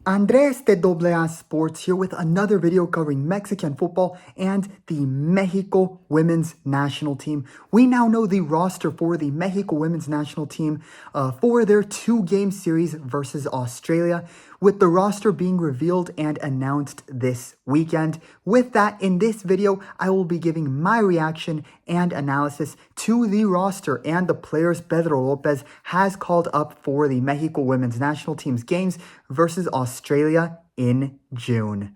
Andres de AA Sports here with another video covering Mexican football and the Mexico women's national team. We now know the roster for the Mexico women's national team for their two-game series versus Australia, with the roster being revealed and announced this weekend. With that, in this video, I will be giving my reaction and analysis to the roster and the players Pedro Lopez has called up for the Mexico women's national team's games versus Australia in June.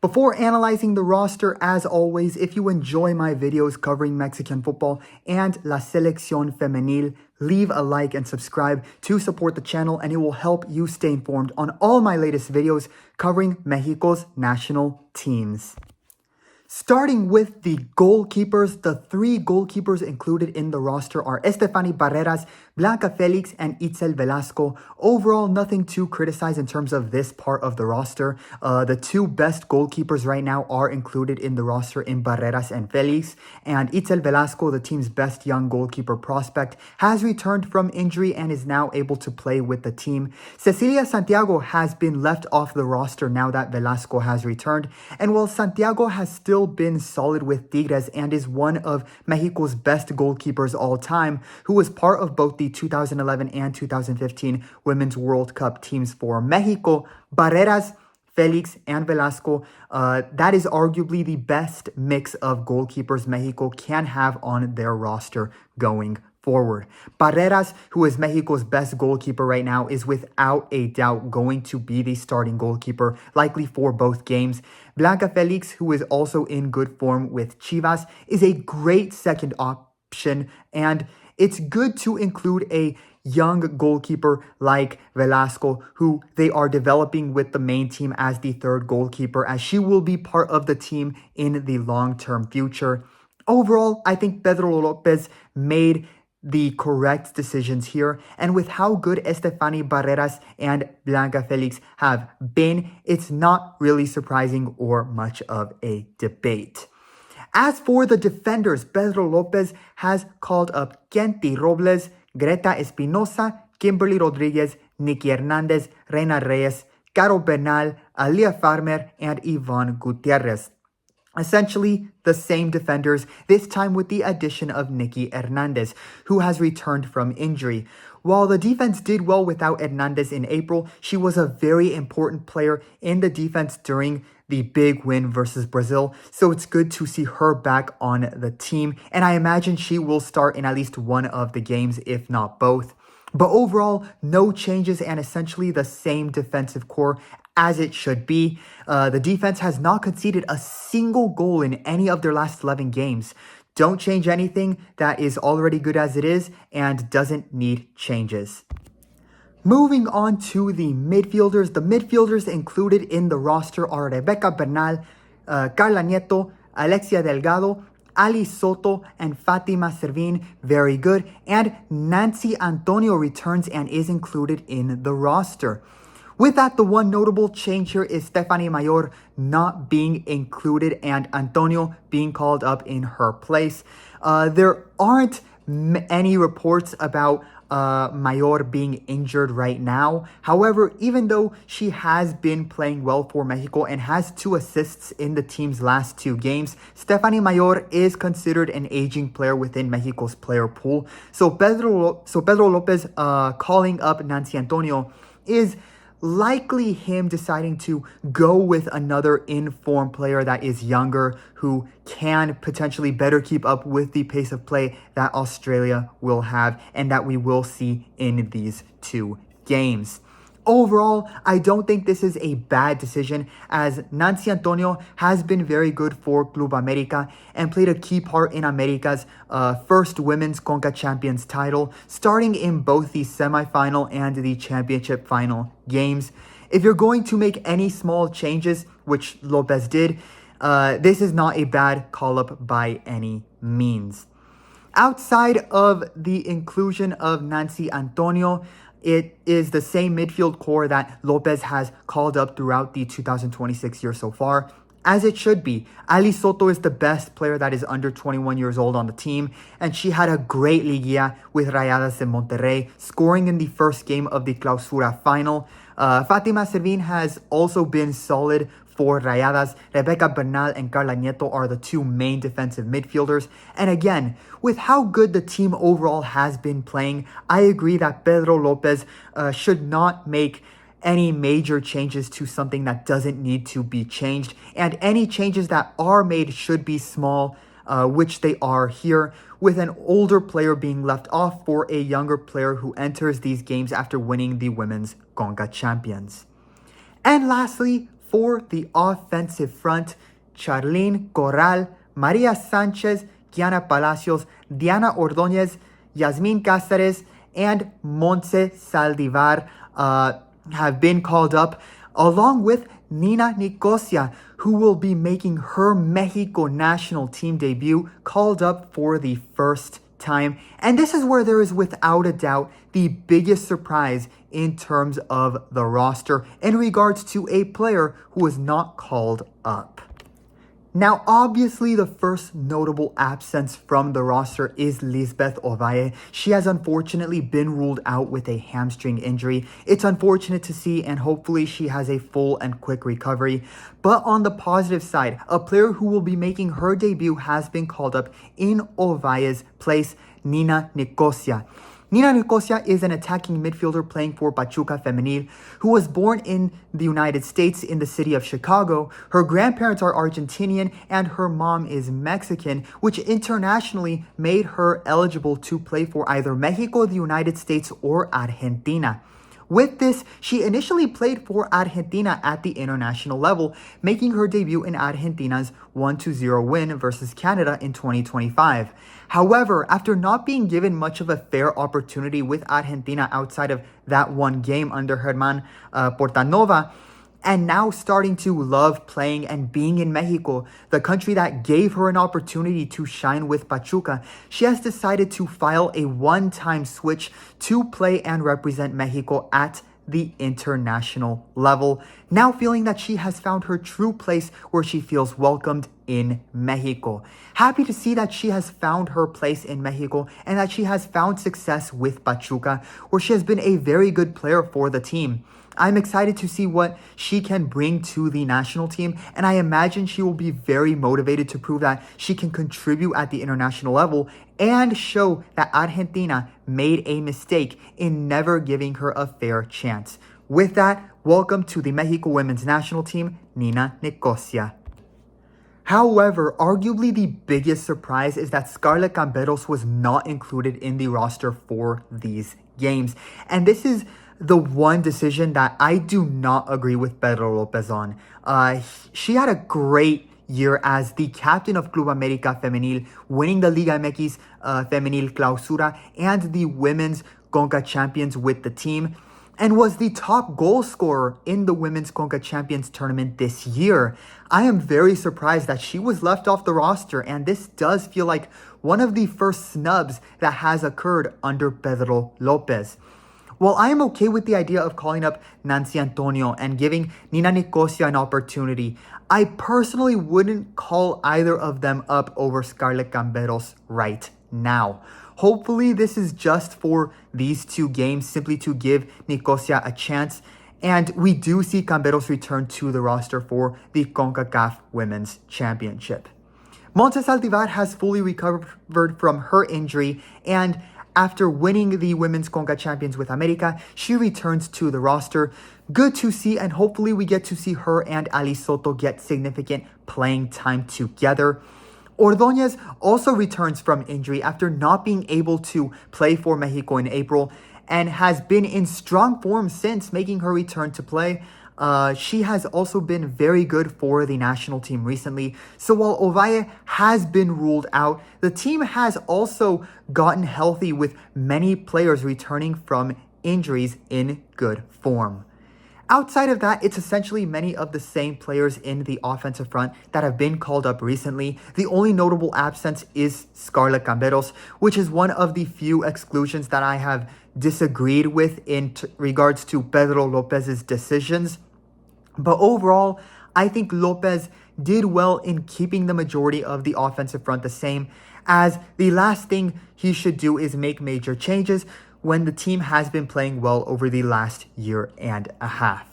Before analyzing the roster, as always, if you enjoy my videos covering Mexican football and La Selección Femenil, leave a like and subscribe to support the channel, and it will help you stay informed on all my latest videos covering Mexico's national teams. Starting with the goalkeepers, the three goalkeepers included in the roster are Estefany Barreras, Blanca Felix, and Itzel Velasco. Overall, nothing to criticize in terms of this part of the roster. The two best goalkeepers right now are included in the roster in Barreras and Felix, and Itzel Velasco, the team's best young goalkeeper prospect, has returned from injury and is now able to play with the team. Cecilia Santiago has been left off the roster now that Velasco has returned, and while Santiago has still been solid with Tigres and is one of Mexico's best goalkeepers all time, who was part of both the 2011 and 2015 Women's World Cup teams for Mexico, Barreras, Felix, and Velasco, that is arguably the best mix of goalkeepers Mexico can have on their roster going forward. Barreras, who is Mexico's best goalkeeper right now, is without a doubt going to be the starting goalkeeper, likely for both games. Blanca Felix, who is also in good form with Chivas, is a great second option, and it's good to include a young goalkeeper like Velasco, who they are developing with the main team as the third goalkeeper, as she will be part of the team in the long-term future. Overall, I think Pedro Lopez made the correct decisions here, and with how good Estefany Barreras and Blanca Felix have been, it's not really surprising or much of a debate. As for the defenders, Pedro Lopez has called up Kenty Robles, Greta Espinosa, Kimberly Rodriguez, Nikki Hernandez, Reina Reyes, Caro Bernal, Alia Farmer, and Yvonne Gutierrez. Essentially the same defenders, this time with the addition of Nikki Hernandez, who has returned from injury. While the defense did well without Hernandez in April, she was a very important player in the defense during the big win versus Brazil, so it's good to see her back on the team, and I imagine she will start in at least one of the games, if not both. But overall, no changes and essentially the same defensive core as it should be. The defense has not conceded a single goal in any of their last 11 games. Don't change anything that is already good as it is and doesn't need changes. Moving on to the midfielders included in the roster are Rebecca Bernal, Carla Nieto, Alexia Delgado, Ali Soto, and Fatima Servin, very good, and Nancy Antonio returns and is included in the roster. With that, the one notable change here is Stephanie Mayor not being included and Antonio being called up in her place. There aren't any reports about Mayor being injured right now. However, even though she has been playing well for Mexico and has 2 assists in the team's last 2 games, Stephanie Mayor is considered an aging player within Mexico's player pool. So Pedro Lopez calling up Nancy Antonio is likely him deciding to go with another in-form player that is younger, who can potentially better keep up with the pace of play that Australia will have and that we will see in these 2 games. Overall, I don't think this is a bad decision, as Nancy Antonio has been very good for Club America and played a key part in America's first women's Conca Champions title, starting in both the semifinal and the championship final games. If you're going to make any small changes, which Lopez did, this is not a bad call-up by any means. Outside of the inclusion of Nancy Antonio, it is the same midfield core that Lopez has called up throughout the 2026 year so far, as it should be. Ali Soto is the best player that is under 21 years old on the team, and she had a great Liguilla with Rayadas de Monterrey, scoring in the first game of the Clausura final. Fatima Servin has also been solid for Rayadas. Rebecca Bernal and Carla Nieto are the two main defensive midfielders. And again, with how good the team overall has been playing, I agree that Pedro Lopez should not make any major changes to something that doesn't need to be changed. And any changes that are made should be small, which they are here, with an older player being left off for a younger player who enters these games after winning the Women's Conca Champions. And lastly, for the offensive front, Charlene Corral, Maria Sanchez, Kiana Palacios, Diana Ordóñez, Yasmin Cáceres, and Montse Saldivar have been called up, along with Nina Nicosia, who will be making her Mexico national team debut, called up for the first time. And this is where there is without a doubt the biggest surprise in terms of the roster in regards to a player who was not called up. Now, obviously, the first notable absence from the roster is Lisbeth Ovalle. She has unfortunately been ruled out with a hamstring injury. It's unfortunate to see, and hopefully she has a full and quick recovery. But on the positive side, a player who will be making her debut has been called up in Ovalle's place, Nina Nicosia. Nina Nicosia is an attacking midfielder playing for Pachuca Femenil, who was born in the United States in the city of Chicago. Her grandparents are Argentinian and her mom is Mexican, which internationally made her eligible to play for either Mexico, the United States, or Argentina. With this, she initially played for Argentina at the international level, making her debut in Argentina's 1-0 win versus Canada in 2025. However, after not being given much of a fair opportunity with Argentina outside of that one game under Germán Portanova, and now starting to love playing and being in Mexico, the country that gave her an opportunity to shine with Pachuca, she has decided to file a one-time switch to play and represent Mexico at the international level, now feeling that she has found her true place where she feels welcomed in Mexico. Happy to see that she has found her place in Mexico and that she has found success with Pachuca, where she has been a very good player for the team. I'm excited to see what she can bring to the national team, and I imagine she will be very motivated to prove that she can contribute at the international level and show that Argentina made a mistake in never giving her a fair chance. With that, welcome to the Mexico women's national team, Nina Nicosia. However, arguably the biggest surprise is that Scarlett Camberos was not included in the roster for these games. And this is the one decision that I do not agree with Pedro Lopez on. She had a great year as the captain of Club América Femenil, winning the Liga MX Femenil Clausura and the Women's Conca Champions with the team, and was the top goal scorer in the Women's Conca Champions tournament this year. I am very surprised that she was left off the roster, and this does feel like one of the first snubs that has occurred under Pedro Lopez. While I am okay with the idea of calling up Nancy Antonio and giving Nina Nicosia an opportunity, I personally wouldn't call either of them up over Scarlett Camberos right now. Hopefully this is just for these two games, simply to give Nicosia a chance, and we do see Camberos return to the roster for the CONCACAF Women's Championship. Montse Saldivar has fully recovered from her injury, and after winning the Women's Conca Champions with America, she returns to the roster. Good to see, and hopefully we get to see her and Ali Soto get significant playing time together. Ordóñez also returns from injury after not being able to play for Mexico in April and has been in strong form since making her return to play. She has also been very good for the national team recently. So while Ovalle has been ruled out, the team has also gotten healthy with many players returning from injuries in good form. Outside of that, it's essentially many of the same players in the offensive front that have been called up recently. The only notable absence is Scarlett Camberos, which is one of the few exclusions that I have disagreed with in regards to Pedro Lopez's decisions. But overall, I think Lopez did well in keeping the majority of the offensive front the same, as the last thing he should do is make major changes, when the team has been playing well over the last year and a half.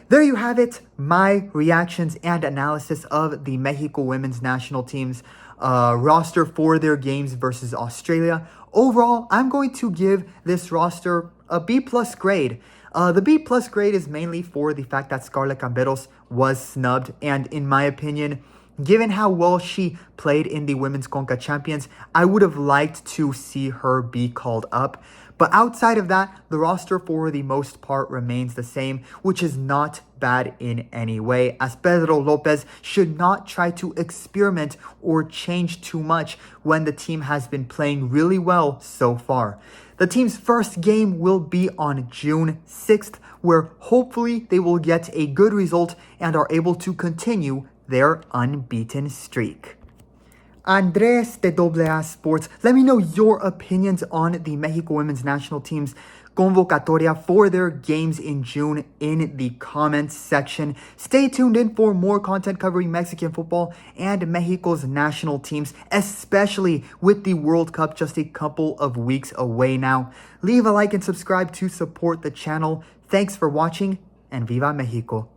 There you have it, my reactions and analysis of the Mexico women's national team's roster for their games versus Australia. Overall, I'm going to give this roster a B+ grade. The B+ grade is mainly for the fact that Scarlett Camberos was snubbed, and in my opinion, given how well she played in the Women's Conca Champions, I would have liked to see her be called up. But outside of that, the roster for the most part remains the same, which is not bad in any way, as Pedro Lopez should not try to experiment or change too much when the team has been playing really well so far. The team's first game will be on June 6th, where hopefully they will get a good result and are able to continue their unbeaten streak. Andres de AA Sports, let me know your opinions on the Mexico women's national team's convocatoria for their games in June in the comments section. Stay tuned in for more content covering Mexican football and Mexico's national teams, especially with the World Cup just a couple of weeks away now. Leave a like and subscribe to support the channel. Thanks for watching, and Viva Mexico!